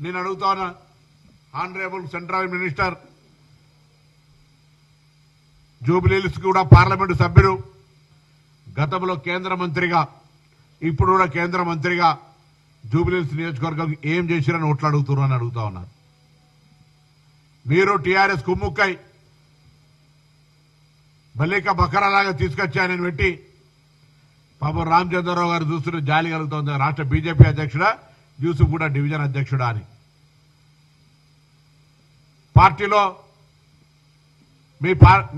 నేను అడుగుతాను honourable central minister, Jubilee Hills కూడా పార్లమెంటు సభ్యులు, గతంలో కేంద్ర మంత్రిగా ఇప్పుడు కూడా కేంద్ర మంత్రిగా జూబ్లీహిల్స్ నియోజకవర్గం ఏం చేసిరని ఓట్లు అడుగుతున్నారు అని అడుగుతా ఉన్నారు. మీరు టీఆర్ఎస్ కుమ్ముక్కై బల్లిక బకరాలాగా తీసుకొచ్చి ఆయన పెట్టి పాపం రామచంద్రరావు గారు చూస్తుంటే జాలి కలుగుతోంది. రాష్ట్ర బీజేపీ అధ్యక్షుడా, యూసుఫ్ కూడా డివిజన్ అధ్యక్షుడా అని. పార్టీలో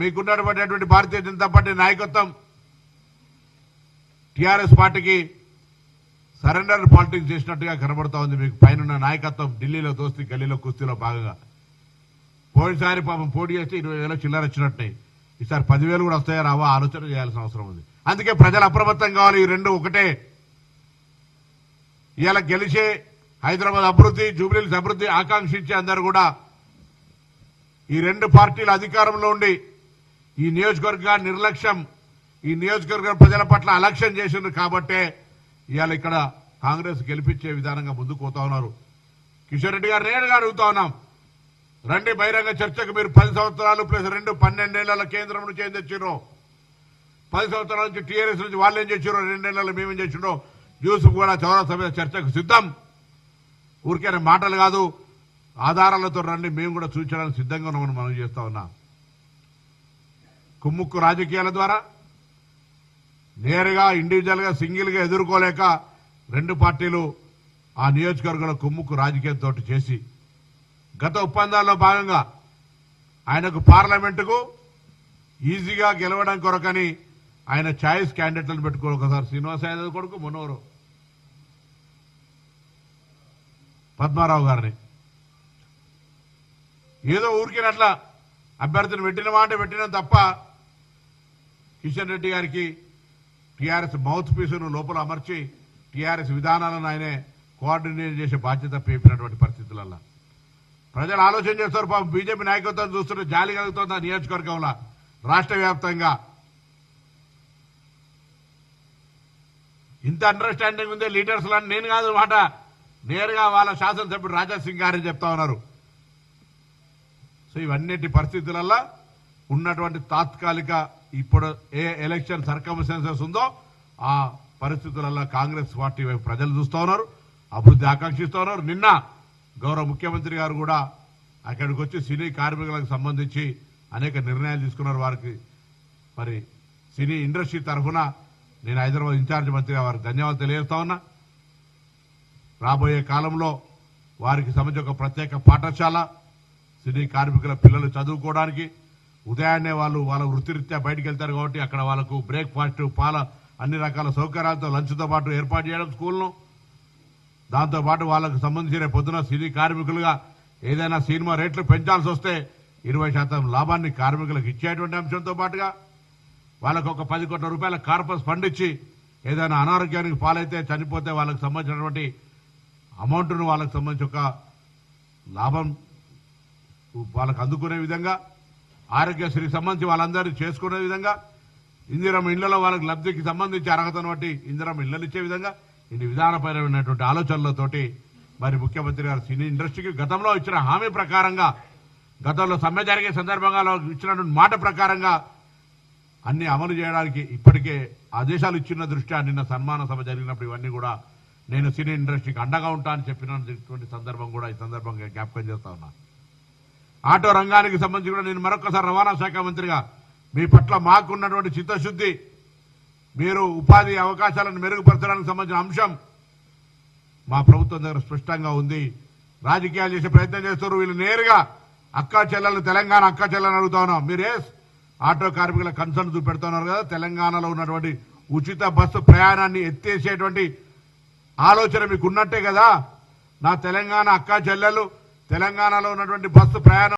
మీకున్నటువంటి భారతీయ జనతా పార్టీ నాయకత్వం టీఆర్ఎస్ పార్టీకి సరెండర్ పాలిటిక్స్ చేసినట్టుగా కనబడతా ఉంది. మీకు పైన నాయకత్వం ఢిల్లీలో దోస్తీ గల్లీలో కుస్తీలో భాగంగా పోయినసారి పాపం పోటీ చేస్తే 20,000 చిల్లర వచ్చినట్టే, ఈసారి 10,000 కూడా వస్తాయో రావో ఆలోచన చేయాల్సిన అవసరం ఉంది. అందుకే ప్రజలు అప్రమత్తం కావాలి. ఈ రెండు ఒకటే. ఇవాళ గెలిచే హైదరాబాద్ అభివృద్ధి, జూబ్లీహిల్స్ అభివృద్ధి ఆకాంక్షించే అందరూ కూడా ఈ రెండు పార్టీల అధికారంలో ఉండి ఈ నియోజకవర్గ నిర్లక్ష్యం, ఈ నియోజకవర్గ ప్రజల పట్ల అలక్ష్యం చేసిండ్రు కాబట్టే ఇవాళ ఇక్కడ కాంగ్రెస్ గెలిపించే విధానంగా ముందుకు పోతా ఉన్నారు. కిషన్ రెడ్డి గారు నేరుగా అడుగుతా ఉన్నాం, రండి బహిరంగ చర్చకు. మీరు 10 సంవత్సరాలు ప్లస్ 2 12 ఏళ్ల కేంద్రం నుంచి ఏం తెచ్చిర్రో, 10 సంవత్సరాల నుంచి టీఆర్ఎస్ నుంచి వాళ్ళు ఏం చేసిరో, 2 ఏళ్లలో మేమేం చేసిండో యూసుఫ్ కూడా చౌరస్తా మీద చర్చకు సిద్ధం. ఊరికే మాటలు కాదు, ఆధారాలతో రండి, మేము కూడా చూపించడానికి సిద్ధంగా ఉన్నామని మనం చేస్తా ఉన్నాం. కుమ్ముక్కు రాజకీయాల ద్వారా నేరుగా ఇండివిజువల్ గా సింగిల్ గా ఎదుర్కోలేక రెండు పార్టీలు ఆ నియోజకవర్గంలో కుమ్ముక్కు రాజకీయంతో చేసి గత ఒప్పందాల్లో భాగంగా ఆయనకు పార్లమెంటుకు ఈజీగా గెలవడం కొరకని ఆయన ఛాయిస్ క్యాండిడేట్లను పెట్టుకోవాలి. ఒకసారి శ్రీనివాస యాదవ్ కొడుకు మనోహరు పద్మారావు గారిని ఏదో ఊరికినట్లా అభ్యర్థిని పెట్టిన మాట పెట్టిన తప్ప కిషన్ రెడ్డి గారికి టీఆర్ఎస్ మౌత్ పీసును లోపల అమర్చి టీఆర్ఎస్ విధానాలను ఆయనే కోఆర్డినేట్ చేసే బాధ్యత పేపినటువంటి పరిస్థితులలో ప్రజలు ఆలోచన చేస్తారు. పాపం బీజేపీ నాయకత్వం చూస్తుంటే జాలి కలుగుతోంది ఆ నియోజకవర్గంలో. రాష్ట్ర వ్యాప్తంగా ఇంత అండర్స్టాండింగ్ ఉంది లీడర్స్ లని నేను కాదు మాట, నేరుగా వాళ్ళ శాసనసభ్యుడు రాజా సింగ్ గారని చెప్తా ఉన్నారు. సో ఇవన్నిటి పరిస్థితులలో ఉన్నటువంటి తాత్కాలిక ఇప్పుడు ఏ ఎలక్షన్ సర్కమ్స్టాన్సెస్ ఉందో ఆ పరిస్థితులలో కాంగ్రెస్ పార్టీ వైపు ప్రజలు చూస్తూ ఉన్నారు, అభివృద్ధి ఆకాంక్షిస్తూ ఉన్నారు. నిన్న గౌరవ ముఖ్యమంత్రి గారు కూడా అక్కడికి వచ్చి సినీ కార్మికులకు సంబంధించి అనేక నిర్ణయాలు తీసుకున్నారు. వారికి మరి సినీ ఇండస్ట్రీ తరఫున నేను హైదరాబాద్ ఇన్ఛార్జ్ మంత్రిగా వారికి ధన్యవాదాలు తెలియజేస్తా ఉన్నా. రాబోయే కాలంలో వారికి సంబంధించి ఒక ప్రత్యేక పాఠశాల, సినీ కార్మికుల పిల్లలు చదువుకోవడానికి ఉదయాన్నే వాళ్ళ వృత్తిరీత్యా బయటకు వెళ్తారు కాబట్టి అక్కడ వాళ్ళకు బ్రేక్ఫాస్ట్, పాల అన్ని రకాల సౌకర్యాలతో లంచ్తో పాటు ఏర్పాటు చేయడం స్కూల్ను. దాంతోపాటు వాళ్ళకు సంబంధించిన పొద్దున సినీ కార్మికులుగా ఏదైనా సినిమా రేట్లు పెంచాల్సి వస్తే 20% లాభాన్ని కార్మికులకు ఇచ్చేటువంటి అంశంతో పాటుగా వాళ్ళకు ఒక 10 కోట్ల రూపాయల కార్పస్ ఫండ్ ఇచ్చి ఏదైనా అనారోగ్యానికి పాలైతే చనిపోతే వాళ్ళకు సంబంధించినటువంటి అమౌంట్ను వాళ్ళకు సంబంధించి ఒక లాభం వాళ్ళకు అందుకునే విధంగా, ఆరోగ్యశ్రీకి సంబంధించి వాళ్ళందరినీ చేసుకునే విధంగా, ఇందిరమ్మ ఇళ్లలో వాళ్ళకి లబ్ధికి సంబంధించి అర్హతను బట్టి ఇందిరమ్మ ఇళ్లలు ఇచ్చే విధంగా ఇన్ని విధానపరమైనటువంటి ఆలోచనలతోటి మరి ముఖ్యమంత్రి గారు సినీ ఇండస్ట్రీకి గతంలో ఇచ్చిన హామీ ప్రకారంగా, గతంలో సమ్మె జరిగే సందర్భంగా ఇచ్చినటువంటి మాట ప్రకారంగా అన్ని అమలు చేయడానికి ఇప్పటికే ఆదేశాలు ఇచ్చిన దృష్ట్యా నిన్న సన్మాన సభ జరిగినప్పుడు ఇవన్నీ కూడా నేను సినీ ఇండస్ట్రీకి అండగా ఉంటా అని చెప్పినటువంటి సందర్భం కూడా ఈ సందర్భంగా జ్ఞాపకం చేస్తా ఉన్నా. ఆటో రంగానికి సంబంధించి కూడా నేను మరొకసారి రవాణా శాఖ మంత్రిగా మీ పట్ల మాకున్నటువంటి చిత్తశుద్ధి, మీరు ఉపాధి అవకాశాలను మెరుగుపరచడానికి సంబంధించిన అంశం మా ప్రభుత్వం దగ్గర స్పష్టంగా ఉంది. రాజకీయాలు చేసే ప్రయత్నం చేస్తారు వీళ్ళు. నేరుగా అక్కా చెల్లెలు, తెలంగాణ అక్కా చెల్లెలు అడుగుతా ఉన్నాం. మీరే ఆటో కార్మికుల కన్సర్న్ చూపెడుతున్నారు కదా, తెలంగాణలో ఉన్నటువంటి ఉచిత బస్సు ప్రయాణాన్ని ఎత్తేసేటువంటి ఆలోచన మీకు ఉన్నట్టే కదా. నా తెలంగాణ అక్కా చెల్లెలు, తెలంగాణలో ఉన్నటువంటి బస్సు ప్రయాణం